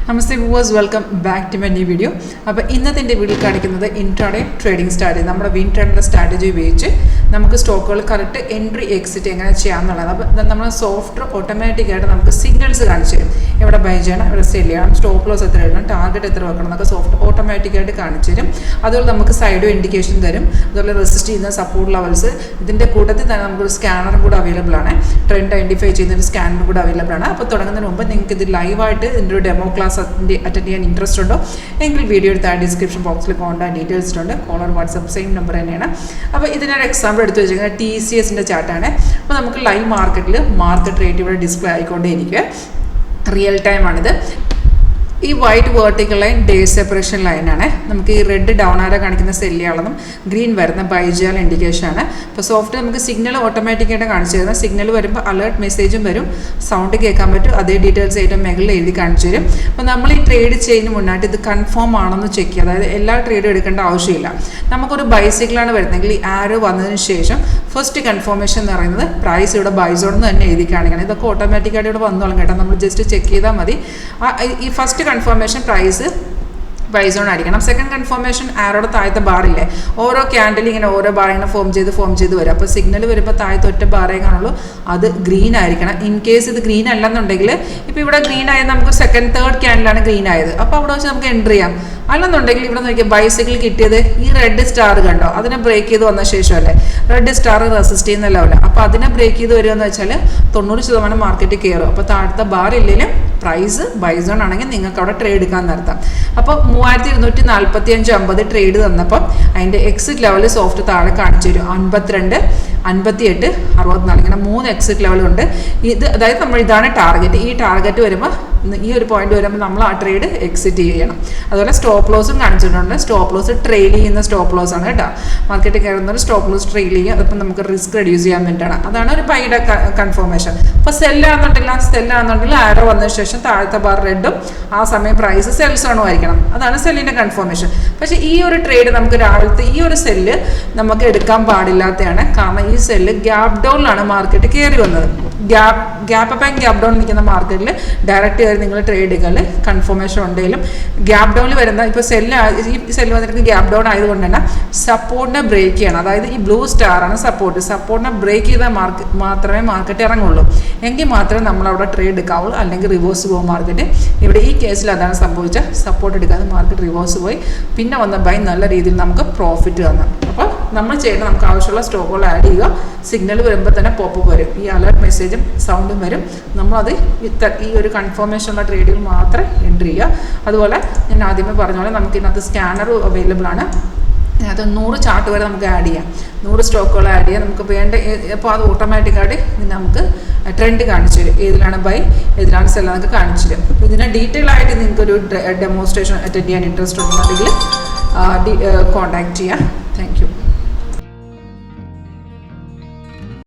Namaste viewers, welcome back to my new video. അപ്പോൾ ഇന്നത്തെ video കാണിക്കുന്നത് ഇൻട്രാഡേ ട്രേഡിംഗ് സ്ട്രാറ്റജി. നമ്മുടെ വിൻ ട്രേഡിൻ്റെ സ്ട്രാറ്റജി ഉപയോഗിച്ച് നമുക്ക് സ്റ്റോക്കുകൾ കറക്റ്റ് എൻട്രി എക്സിറ്റ് എങ്ങനെ ചെയ്യാമെന്നുള്ളത്. അപ്പോൾ നമ്മൾ സോഫ്റ്റ്വെയർ ഓട്ടോമാറ്റിക്കായിട്ട് നമുക്ക് സിഗ്നൽസ് കാണിച്ചു തരും. എവിടെ ബൈ ചെയ്യണം, എവിടെ സെൽ ചെയ്യണം, സ്റ്റോപ്പ് ലോസ് എത്ര ഇടണം, ടാർഗറ്റ് എത്ര വെക്കണം എന്നൊക്കെ സോഫ്റ്റ്വെയർ ഓട്ടോമാറ്റിക്കായിട്ട് കാണിച്ചു തരും. അതുപോലെ നമുക്ക് സൈഡ് ഇൻഡിക്കേഷൻ തരും. അതുപോലെ റെസിസ്റ്റ് ചെയ്യുന്ന സപ്പോർട്ട് ലെവൽസ്. ഇതിൻ്റെ കൂട്ടത്തിൽ തന്നെ നമുക്കൊരു സ്കാനറും കൂടെ അവൈലബിൾ ആണ്. ട്രെൻഡ് ഐഡൻറ്റിഫൈ ചെയ്യുന്ന ഒരു സ്കാനറും കൂടെ അവൈലബിൾ ആണ്. അപ്പോൾ തുടങ്ങുന്നതിന് മുമ്പ് നിങ്ങൾക്ക് ഇത് ലൈവായിട്ട് ഇതിൻ്റെ ഒരു ഡെമോ ക്ലാസ് അറ്റൻഡ് ചെയ്യാൻ ഇൻട്രസ്റ്റ് ഉണ്ടോ എങ്കിൽ വീഡിയോ എടുത്ത ഡിസ്ക്രിപ്ഷൻ ബോക്സിൽ കോൺടാക്ട് ഡീറ്റെയിൽസ് ഉണ്ട്. കോളർ വാട്സപ്പ് സെയിം നമ്പർ തന്നെയാണ്. അപ്പോൾ ഇതിനൊരു എക്സാമ്പിൾ എടുത്ത് വെച്ചിരിക്കുന്നത് TCSൻ്റെ ചാർട്ടാണ്. അപ്പോൾ നമുക്ക് ലൈവ് മാർക്കറ്റിൽ മാർക്കറ്റ് റേറ്റ് ഇവിടെ ഡിസ്പ്ലേ ആയിക്കൊണ്ടേയിരിക്കുക. റിയൽ ടൈം ആണിത്. ഈ white vertical line day separation ലൈനാണ്. നമുക്ക് ഈ റെഡ് ഡൗൺ ആരോ കാണിക്കുന്ന സെല്ലിയാളെന്നും ഗ്രീൻ വരുന്ന ബൈജിയാൽ ഇൻഡിക്കേഷൻ ആണ്. അപ്പോൾ സോഫ്റ്റ്വെയർ നമുക്ക് സിഗ്നൽ ഓട്ടോമാറ്റിക്കായിട്ട് കാണിച്ചു തരുന്ന സിഗ്നൽ വരുമ്പോൾ അലേർട്ട് മെസ്സേജും വരും, സൗണ്ട് കേൾക്കാൻ പറ്റും. അതേ ഡീറ്റെയിൽസ് ഏറ്റവും മുകളിൽ എഴുതി കാണിച്ചു തരും. അപ്പോൾ നമ്മൾ ഈ ട്രേഡ് ചെയ്യുന്നതിന് മുന്നായിട്ട് ഇത് കൺഫേം ആണെന്ന് ചെക്ക് ചെയ്യുക. അതായത് എല്ലാ ട്രേഡും എടുക്കേണ്ട ആവശ്യമില്ല. നമുക്കൊരു ബൈസിക്കിളാണ് വരുന്നതെങ്കിൽ ഈ ആരോ വന്നതിന് ശേഷം ഫസ്റ്റ് കൺഫർമേഷൻ എന്ന് പറയുന്നത് പ്രൈസ് ഇവിടെ ബൈസോൺ എന്ന് തന്നെ എഴുതി കാണിക്കണം. ഇതൊക്കെ ഓട്ടോമാറ്റിക്കായിട്ട് ഇവിടെ വന്നോളും കേട്ടോ. നമ്മൾ ജസ്റ്റ് ചെക്ക് ചെയ്താൽ മതി. ഈ ഫസ്റ്റ് കൺഫർമേഷൻ പ്രൈസ് ബൈസോൺ ആയിരിക്കണം. സെക്കൻഡ് കൺഫർമേഷൻ ആരോടെ താഴത്തെ ബാറില്ലേ, ഓരോ ക്യാൻഡിൽ ഇങ്ങനെ ഓരോ ബാർ ഇങ്ങനെ ഫോം ചെയ്ത് വരും. അപ്പോൾ സിഗ്നൽ വരുമ്പോൾ താഴത്തെ ഒറ്റ ബാറേ കാണുള്ളൂ, അത് ഗ്രീൻ ആയിരിക്കണം. ഇൻ കേസ് ഇത് ഗ്രീൻ അല്ലെന്നുണ്ടെങ്കിൽ ഇപ്പോൾ ഇവിടെ ഗ്രീൻ ആയത് നമുക്ക് സെക്കൻഡ് തേർഡ് ക്യാൻഡിലാണ് ഗ്രീൻ ആയത്. അപ്പോൾ അവിടെ വെച്ച് നമുക്ക് എൻട്രി ചെയ്യാം. അല്ലെന്നുണ്ടെങ്കിൽ ഇവിടെ നോക്കിയാൽ ബൈസിക്കിൾ കിട്ടിയത് ഈ റെഡ് സ്റ്റാർ കണ്ടോ, അതിനെ ബ്രേക്ക് ചെയ്ത് വന്ന ശേഷമല്ലേ റെഡ് സ്റ്റാർ റെസിസ്റ്റ് ചെയ്യുന്ന ലെവല്. അപ്പോൾ അതിനെ ബ്രേക്ക് ചെയ്ത് വരിക എന്ന് വെച്ചാൽ 90% മാർക്കറ്റ് കയറും. അപ്പോൾ താഴത്തെ ബാർ ഇല്ലെങ്കിലും പ്രൈസ് ബൈസോൺ ആണെങ്കിൽ നിങ്ങൾക്ക് അവിടെ ട്രേഡ് എടുക്കാൻ നടത്താം. അപ്പോൾ 3245.50 ട്രേഡ് തന്നപ്പം അതിൻ്റെ എക്സിറ്റ് ലെവൽ സോഫ്റ്റ് താഴെ കാണിച്ചു തരും. 52, 58, 64 ഇങ്ങനെ 3 എക്സിറ്റ് ലെവലുണ്ട്. ഇത് അതായത് നമ്മൾ ഇതാണ് ടാർഗറ്റ്. ഈ ടാർഗറ്റ് വരുമ്പോൾ ഈ ഒരു പോയിന്റ് വരുമ്പോൾ നമ്മൾ ആ ട്രേഡ് എക്സിറ്റ് ചെയ്യണം. അതുപോലെ സ്റ്റോപ്പ് ലോസും കാണിച്ചിട്ടുണ്ട്. സ്റ്റോപ്പ് ലോസ് ട്രെയിൽ ചെയ്യുന്ന സ്റ്റോപ്പ് ലോസ് ആണ് കേട്ടോ. മാർക്കറ്റിൽ കയറുന്നൊരു സ്റ്റോപ്പ് ലോസ് ട്രെയിൽ ചെയ്യുക. അതിപ്പോൾ നമുക്ക് റിസ്ക് റെഡ്യൂസ് ചെയ്യാൻ വേണ്ടിയിട്ടാണ്. അതാണ് ഒരു ബൈയുടെ കൺഫർമേഷൻ. ഇപ്പോൾ സെല്ലാണെന്നുണ്ടെങ്കിൽ ആരോ വന്നതിന് ശേഷം താഴത്തെ ബാർ റെഡും ആ സമയം പ്രൈസ് സെൽസോണും ആയിരിക്കണം. അതാണ് സെല്ലിൻ്റെ കൺഫർമേഷൻ. പക്ഷേ ഈ ഒരു ട്രേഡ് നമുക്ക് രാവിലത്തെ ഈ ഒരു സെല്ല് നമുക്ക് എടുക്കാൻ പാടില്ലാത്തതാണ്. കാരണം ഈ സെല്ല് ഗ്യാപ് ഡൗണിലാണ് മാർക്കറ്റ് കയറി വന്നത്. Gap up and gap down നിൽക്കുന്ന മാർക്കറ്റിൽ ഡയറക്റ്റ് കയറി നിങ്ങൾ ട്രേഡ് എടുക്കൽ കൺഫർമേഷൻ ഉണ്ടെങ്കിലും ഗ്യാപ് ഡൗണിൽ വരുന്ന ഇപ്പോൾ ഈ സെല്ല് വന്നിട്ട് ഗ്യാപ് ഡൗൺ ആയതുകൊണ്ട് തന്നെ സപ്പോർട്ടിനെ ബ്രേക്ക് ചെയ്യണം. അതായത് ഈ ബ്ലൂ സ്റ്റാറാണ് സപ്പോർട്ടിനെ ബ്രേക്ക് ചെയ്താൽ മാത്രമേ മാർക്കറ്റ് ഇറങ്ങുള്ളൂ. എങ്കിൽ മാത്രമേ നമ്മൾ അവിടെ ട്രേഡ് എടുക്കാവുള്ളൂ. അല്ലെങ്കിൽ റിവേഴ്സ് പോകും മാർക്കറ്റ്. ഇവിടെ ഈ കേസിൽ അതാണ് സംഭവിച്ചത്. സപ്പോർട്ട് എടുക്കാതെ മാർക്കറ്റ് റിവേഴ്സ് പോയി. പിന്നെ വന്ന ബൈ നല്ല രീതിയിൽ നമുക്ക് പ്രോഫിറ്റ് തന്നു. അപ്പോൾ നമ്മൾ ചെയ്യേണ്ട നമുക്ക് ആവശ്യമുള്ള സ്റ്റോക്കുകൾ ആഡ് ചെയ്യുക. സിഗ്നൽ വരുമ്പോൾ തന്നെ പോപ്പ് വരും, ഈ അലേർട്ട് മെസ്സേജും സൗണ്ടും വരും. നമ്മളത് ഈ ഒരു കൺഫർമേഷനുള്ള ട്രേഡുകൾ മാത്രം എൻട്രി ചെയ്യുക. അതുപോലെ ഞാൻ ആദ്യമേ പറഞ്ഞ പോലെ നമുക്ക് ഇതിനകത്ത് സ്കാനർ അവൈലബിൾ ആണ്. അത് 100 ചാർട്ട് വരെ നമുക്ക് ആഡ് ചെയ്യാം. 100 സ്റ്റോക്കുകൾ ആഡ് ചെയ്യാം. നമുക്ക് വേണ്ട അപ്പോൾ അത് ഓട്ടോമാറ്റിക്കായിട്ട് നമുക്ക് ട്രെൻഡ് കാണിച്ചു തരും. ഏതിലാണ് ബൈ ഏതിലാണ് സെൽ എന്നൊക്കെ കാണിച്ചു തരും. ഇതിനെ ഡീറ്റെയിൽ ആയിട്ട് നിങ്ങൾക്കൊരു ഡെമോൺസ്ട്രേഷൻ അറ്റൻഡ് ചെയ്യാൻ ഇൻട്രസ്റ്റ് ഉണ്ടെന്നുണ്ടെങ്കിൽ കോൺടാക്ട് ചെയ്യാം. Thank you.